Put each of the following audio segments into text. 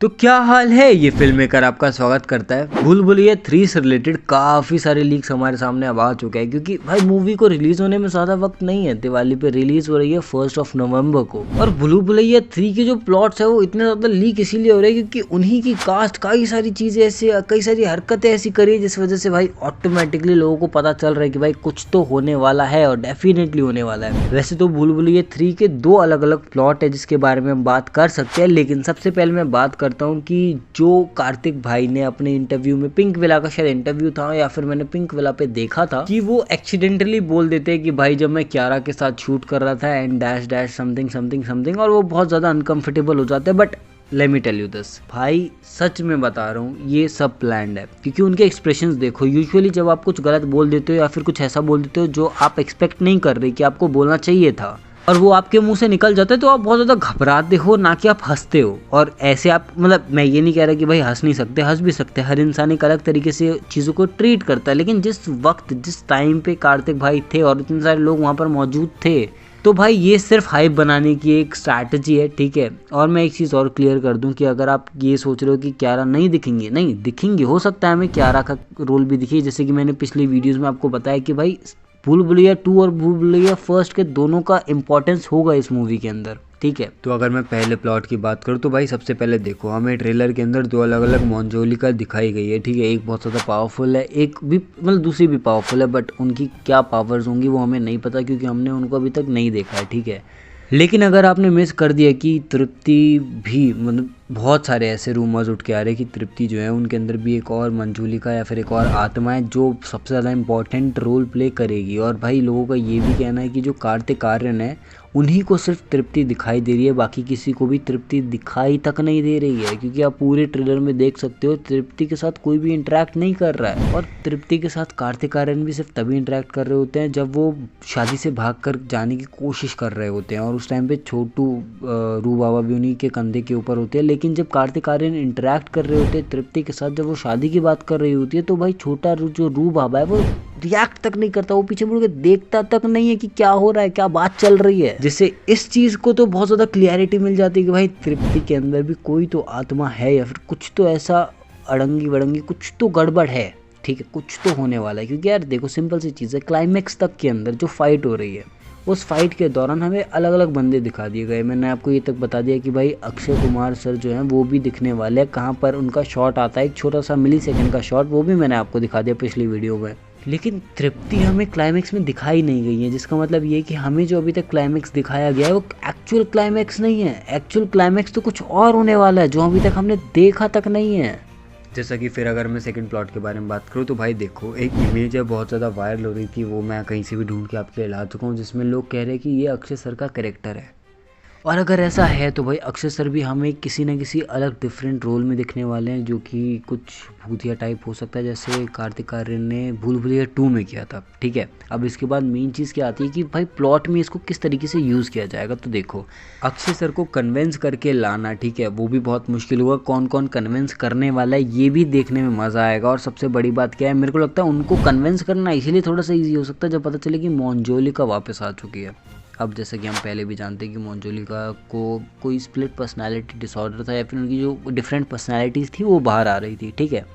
तो क्या हाल है, ये फिल्म मेकर आपका स्वागत करता है। भूल भुलैया 3 से रिलेटेड काफ़ी सारे लीक्स हमारे सामने अब आ चुके हैं, क्योंकि भाई मूवी को रिलीज होने में ज़्यादा वक्त नहीं है। दिवाली पे रिलीज हो रही है 1 नवंबर को। और भूल भुलैया 3 के जो प्लॉट्स है वो इतने ज़्यादा लीक इसीलिए हो रहे हैं क्योंकि उन्हीं की कास्ट कई सारी चीज़ें ऐसे, कई सारी हरकतें ऐसी करी है जिस वजह से भाई ऑटोमेटिकली लोगों को पता चल रहा है कि भाई कुछ तो होने वाला है और डेफिनेटली होने वाला है। वैसे तो भूल भुलैया 3 के 2 अलग अलग प्लॉट है जिसके बारे में हम बात कर सकते हैं, लेकिन सबसे पहले मैं बात करता हूँ कि जो कार्तिक भाई ने अपने इंटरव्यू में, पिंक विला का शायद इंटरव्यू था या फिर मैंने पिंक विला पे देखा था, कि वो एक्सीडेंटली बोल देते हैं कि भाई जब मैं कियारा के साथ शूट कर रहा था and dash dash something something something, और वो बहुत ज़्यादा अनकंफर्टेबल हो जाते हैं। But let me tell you this, भाई सच में बता रहा हूँ ये सब प्लान्ड है, क्योंकि उनके एक्सप्रेशंस देखो। यूजुअली जब आप कुछ गलत बोल देते हो या फिर कुछ ऐसा बोल देते हो जो आप एक्सपेक्ट नहीं कर रहे कि आपको बोलना चाहिए था, और वो आपके मुंह से निकल जाता है, तो आप बहुत ज़्यादा घबराते हो, ना कि आप हंसते हो। और ऐसे आप, मतलब मैं ये नहीं कह रहा कि भाई हंस नहीं सकते, हंस भी सकते, हर इंसान एक अलग तरीके से चीज़ों को ट्रीट करता है। लेकिन जिस वक्त, जिस टाइम पे कार्तिक भाई थे और इतने सारे लोग वहाँ पर मौजूद थे, तो भाई ये सिर्फ हाइप बनाने की एक स्ट्रैटेजी है, ठीक है। और मैं एक चीज़ और क्लियर कर दूं कि अगर आप ये सोच रहे हो कि कियारा नहीं दिखेंगे, नहीं दिखेंगे, हो सकता है हमें कियारा का रोल भी दिखे, जैसे कि मैंने पिछली वीडियोज़ में आपको बताया कि भाई भूल भुलैया 2 और भूल भुलैया फर्स्ट के दोनों का इंपॉर्टेंस होगा इस मूवी के अंदर, ठीक है। तो अगर मैं पहले प्लॉट की बात करूँ तो भाई सबसे पहले देखो, हमें ट्रेलर के अंदर 2 अलग अलग मंजोलिका दिखाई गई है, ठीक है। एक बहुत ज़्यादा पावरफुल है, एक भी मतलब दूसरी भी पावरफुल है, बट उनकी क्या पावर्स होंगी वो हमें नहीं पता क्योंकि हमने उनको अभी तक नहीं देखा है, ठीक है। लेकिन अगर आपने मिस कर दिया कि तृप्ति भी, मतलब बहुत सारे ऐसे रूमर्स उठ के आ रहे हैं कि तृप्ति जो है उनके अंदर भी एक और मंजूलिका या फिर एक और आत्मा है जो सबसे ज़्यादा इंपॉर्टेंट रोल प्ले करेगी। और भाई लोगों का ये भी कहना है कि जो कार्तिक आर्यन है उन्हीं को सिर्फ तृप्ति दिखाई दे रही है, बाकी किसी को भी तृप्ति दिखाई तक नहीं दे रही है, क्योंकि आप पूरे ट्रेलर में देख सकते हो तृप्ति के साथ कोई भी इंटरेक्ट नहीं कर रहा है। और तृप्ति के साथ कार्तिक आर्यन भी सिर्फ तभी इंटरेक्ट कर रहे होते हैं जब वो शादी से भागकर जाने की कोशिश कर रहे होते हैं, और उस टाइम पे छोटू रू बाबा भी उन्हीं के कंधे के ऊपर होते हैं। लेकिन जब कार्तिक आर्यन इंटरेक्ट कर रहे होते हैं तृप्ति के साथ, जब वो शादी की बात कर रही होती है, तो भाई छोटा जो रू बाबा है वो रिएक्ट तक नहीं करता, वो पीछे मुड़ के देखता तक नहीं है कि क्या हो रहा है, क्या बात चल रही है। जिससे इस चीज को तो बहुत ज्यादा क्लियरिटी मिल जाती है कि भाई तृप्ति के अंदर भी कोई तो आत्मा है या फिर कुछ तो ऐसा अड़ंगी वड़ंगी, कुछ तो गड़बड़ है, ठीक है, कुछ तो होने वाला है। क्योंकि यार देखो, सिंपल सी चीज़ है, क्लाइमैक्स तक के अंदर जो फाइट हो रही है, उस फाइट के दौरान हमें अलग अलग बंदे दिखा दिए गए। मैंने आपको ये तक बता दिया कि भाई अक्षय कुमार सर जो हैं वो भी दिखने वाले हैं। कहाँ पर उनका शॉट आता है, एक छोटा सा मिलीसेकंड का शॉट, वो भी मैंने आपको दिखा दिया पिछली वीडियो में। लेकिन तृप्ति हमें क्लाइमैक्स में दिखाई नहीं गई है, जिसका मतलब ये कि हमें जो अभी तक क्लाइमैक्स दिखाया गया है वो एक्चुअल क्लाइमैक्स नहीं है। एक्चुअल क्लाइमैक्स तो कुछ और होने वाला है जो अभी तक हमने देखा तक नहीं है। जैसा कि फिर अगर मैं सेकंड प्लॉट के बारे में बात करूँ तो भाई देखो, एक इमेज है बहुत ज़्यादा वायरल हो रही थी, वो मैं कहीं से भी ढूंढ के आपके लिए ला चुका हूँ, जिसमें लोग कह रहे हैं कि ये अक्षय सर का कैरेक्टर है। और अगर ऐसा है तो भाई अक्षय सर भी हमें किसी न किसी अलग डिफरेंट रोल में दिखने वाले हैं, जो कि कुछ भूतिया टाइप हो सकता है, जैसे कार्तिक आर्यन ने भूल भुलैया 2 में किया था, ठीक है। अब इसके बाद मेन चीज़ क्या आती है कि भाई प्लॉट में इसको किस तरीके से यूज़ किया जाएगा। तो देखो, अक्षय सर को कन्विंस करके लाना, ठीक है, वो भी बहुत मुश्किल होगा। कौन कौन कन्विंस करने वाला है ये भी देखने में मज़ा आएगा। और सबसे बड़ी बात क्या है, मेरे को लगता है उनको कन्विंस करना इसीलिए थोड़ा सा ईजी हो सकता है जब पता चले कि मंजोलिका वापस आ चुकी है। अब जैसे कि हम पहले भी जानते हैं कि मंजोलिका को कोई स्प्लिट पर्सनालिटी डिसऑर्डर था, या फिर उनकी जो डिफरेंट पर्सनालिटीज़ थी वो बाहर आ रही थी, ठीक है।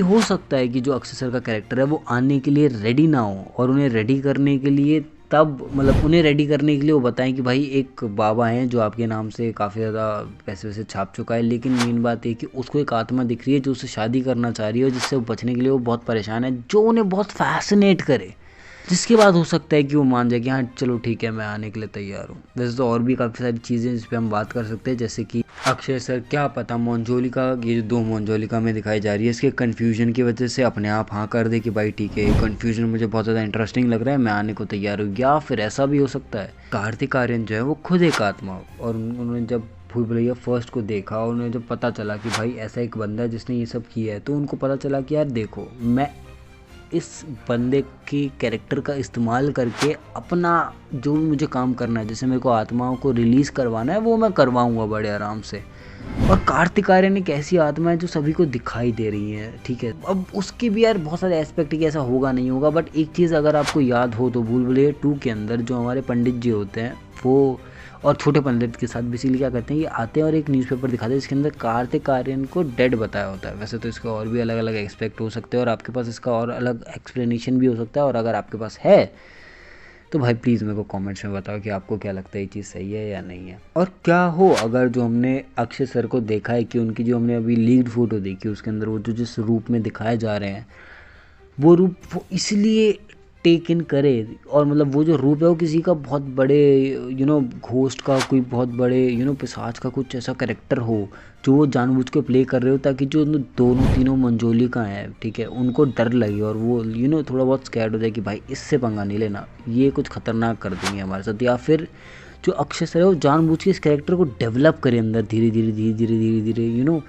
हो सकता है कि जो अक्षय सर का कैरेक्टर है वो आने के लिए रेडी ना हो, और उन्हें रेडी करने के लिए उन्हें रेडी करने के लिए वो बताएं कि भाई एक बाबा हैं जो आपके नाम से काफ़ी ज़्यादा पैसे वैसे छाप चुका है, लेकिन मेन बात है कि उसको एक आत्मा दिख रही है जो उससे शादी करना चाह रही है, जिससे वो बचने के लिए वो बहुत परेशान है, जो उन्हें बहुत फैसिनेट करे। जिसके बाद हो सकता है कि वो मान जाए कि हाँ चलो ठीक है, मैं आने के लिए तैयार हूँ। वैसे तो और भी काफ़ी सारी चीज़ें जिस पे हम बात कर सकते हैं, जैसे कि अक्षय सर क्या पता मंजोलिका, ये जो 2 मंजोलिका में दिखाई जा रही है, इसके कन्फ्यूजन की वजह से अपने आप हाँ कर दे कि भाई ठीक है, ये कन्फ्यूजन मुझे बहुत ज़्यादा इंटरेस्टिंग लग रहा है, मैं आने को तैयार हूँ। या फिर ऐसा भी हो सकता है कार्तिक आर्यन जो है वो खुद एक आत्मा हो, और उन्होंने जब भूल भुलैया फर्स्ट को देखा और उन्हें जब पता चला कि भाई ऐसा एक बंदा है जिसने ये सब किया है, तो उनको पता चला कि यार देखो, मैं इस बंदे की कैरेक्टर का इस्तेमाल करके अपना जो भी मुझे काम करना है, जैसे मेरे को आत्माओं को रिलीज़ करवाना है, वो मैं करवाऊँगा बड़े आराम से। और कार्तिक आर्यन एक ऐसी आत्मा है जो सभी को दिखाई दे रही है, ठीक है। अब उसके भी यार बहुत सारे एस्पेक्ट कि ऐसा होगा नहीं होगा, बट एक चीज़ अगर आपको याद हो तो भूल भुलैया 2 के अंदर जो हमारे पंडित जी होते हैं वो और छोटे पंडित के साथ बेसिकली क्या करते हैं, ये आते हैं और एक न्यूज़पेपर दिखाते हैं जिसके अंदर कार्तिक आर्यन को डेड बताया होता है। वैसे तो इसका और भी अलग अलग एक्सपेक्ट हो सकते हैं और आपके पास इसका और अलग एक्सप्लेनेशन भी हो सकता है, और अगर आपके पास है तो भाई प्लीज़ मेरे को कमेंट्स में बताओ कि आपको क्या लगता है, ये चीज़ सही है या नहीं है। और क्या हो अगर जो हमने अक्षय सर को देखा है कि उनकी जो हमने अभी लीक्ड फोटो देखी उसके अंदर वो जो जिस रूप में दिखाए जा रहे हैं वो रूप वो इसलिए टेक इन करे, और मतलब वो जो रूप है वो किसी का बहुत बड़े घोस्ट का, कोई बहुत बड़े पिशाच का कुछ ऐसा कैरेक्टर हो जो वो जानबूझ के प्ले कर रहे हो, ताकि जो दोनों तीनों मंजोलिका हैं, ठीक है, उनको डर लगे और वो थोड़ा बहुत स्कैर्ड हो जाए कि भाई इससे पंगा नहीं लेना, ये कुछ खतरनाक कर देंगे हमारे साथ। या फिर जो अक्षय सर है वो जानबूझ के इस कैरेक्टर को डेवलप करे अंदर धीरे धीरे धीरे धीरे धीरे धीरे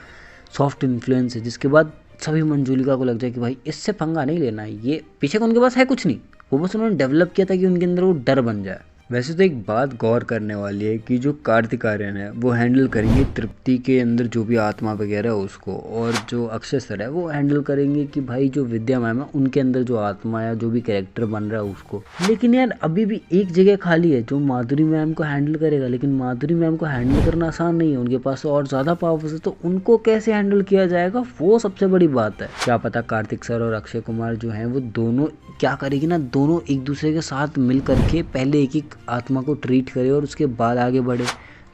सॉफ्ट इन्फ्लुएंस है, जिसके बाद सभी मंजूलिका को लग जाए कि भाई इससे पंगा नहीं लेना है, ये पीछे का उनके पास है कुछ नहीं, वो बस उन्होंने डेवलप किया था कि उनके अंदर वो डर बन जाए। वैसे तो एक बात गौर करने वाली है कि जो कार्तिक आर्यन है वो हैंडल करेंगे तृप्ति के अंदर जो भी आत्मा वगैरह है उसको, और जो अक्षय सर है वो हैंडल करेंगे कि भाई जो विद्या मैम है उनके अंदर जो आत्मा है, जो भी कैरेक्टर बन रहा है उसको। लेकिन यार अभी भी एक जगह खाली है जो माधुरी मैम को हैंडल करेगा, लेकिन माधुरी मैम को हैंडल करना आसान नहीं है, उनके पास और ज़्यादा पावर्स है, तो उनको कैसे हैंडल किया जाएगा वो सबसे बड़ी बात है। क्या पता कार्तिक सर और अक्षय कुमार जो हैं वो दोनों क्या करेगी ना, दोनों एक दूसरे के साथ मिल करके पहले एक एक आत्मा को ट्रीट करे और उसके बाद आगे बढ़े।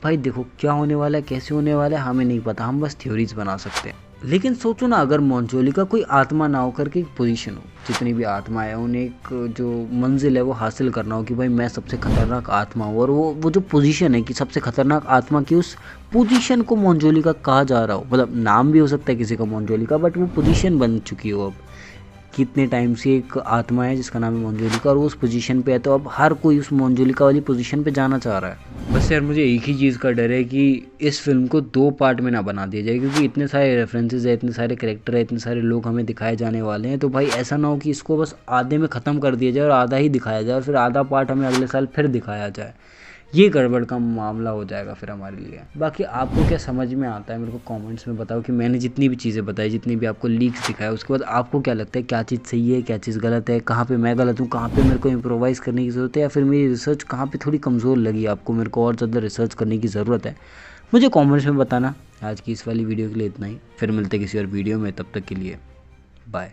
भाई देखो क्या होने वाला है, कैसे होने वाला है हमें नहीं पता, हम बस थ्योरीज बना सकते हैं। लेकिन सोचो ना अगर मंजोलिका कोई आत्मा ना हो करके एक पोजीशन हो, जितनी भी आत्मा है उन्हें एक जो मंजिल है वो हासिल करना हो कि भाई मैं सबसे खतरनाक आत्मा हूँ, और वो जो पोजीशन है कि सबसे खतरनाक आत्मा की, उस पोजीशन को मंजोलिका कहा जा रहा हो, मतलब नाम भी हो सकता है किसी का मंजोलिका, बट वो पोजीशन बन चुकी हो अब। कितने टाइम से एक आत्मा है जिसका नाम है मंजोलिका और वो उस पोजीशन पे है, तो अब हर कोई उस मंजोलिका वाली पोजीशन पे जाना चाह रहा है। बस यार मुझे एक ही चीज़ का डर है कि इस फिल्म को 2 पार्ट में ना बना दिया जाए, क्योंकि इतने सारे रेफरेंसेस है, इतने सारे कैरेक्टर है, इतने सारे लोग हमें दिखाए जाने वाले हैं, तो भाई ऐसा ना हो कि इसको बस आधे में ख़त्म कर दिया जाए और आधा ही दिखाया जाए और फिर आधा पार्ट हमें अगले साल फिर दिखाया जाए। ये गड़बड़ का मामला हो जाएगा फिर हमारे लिए। बाकी आपको क्या समझ में आता है मेरे को कमेंट्स में बताओ कि मैंने जितनी भी चीज़ें बताई, जितनी भी आपको लीक्स दिखाया, उसके बाद आपको क्या लगता है, क्या चीज़ सही है, क्या चीज़ गलत है, कहाँ पे मैं गलत हूँ, कहाँ पे मेरे को इम्प्रोवाइज़ करने की ज़रूरत है, या फिर मेरी रिसर्च कहाँ पे थोड़ी कमज़ोर लगी आपको, मेरे को और ज़्यादा रिसर्च करने की ज़रूरत है, मुझे कॉमेंट्स में बताना। आज की इस वाली वीडियो के लिए इतना ही, फिर मिलते किसी और वीडियो में, तब तक के लिए बाय।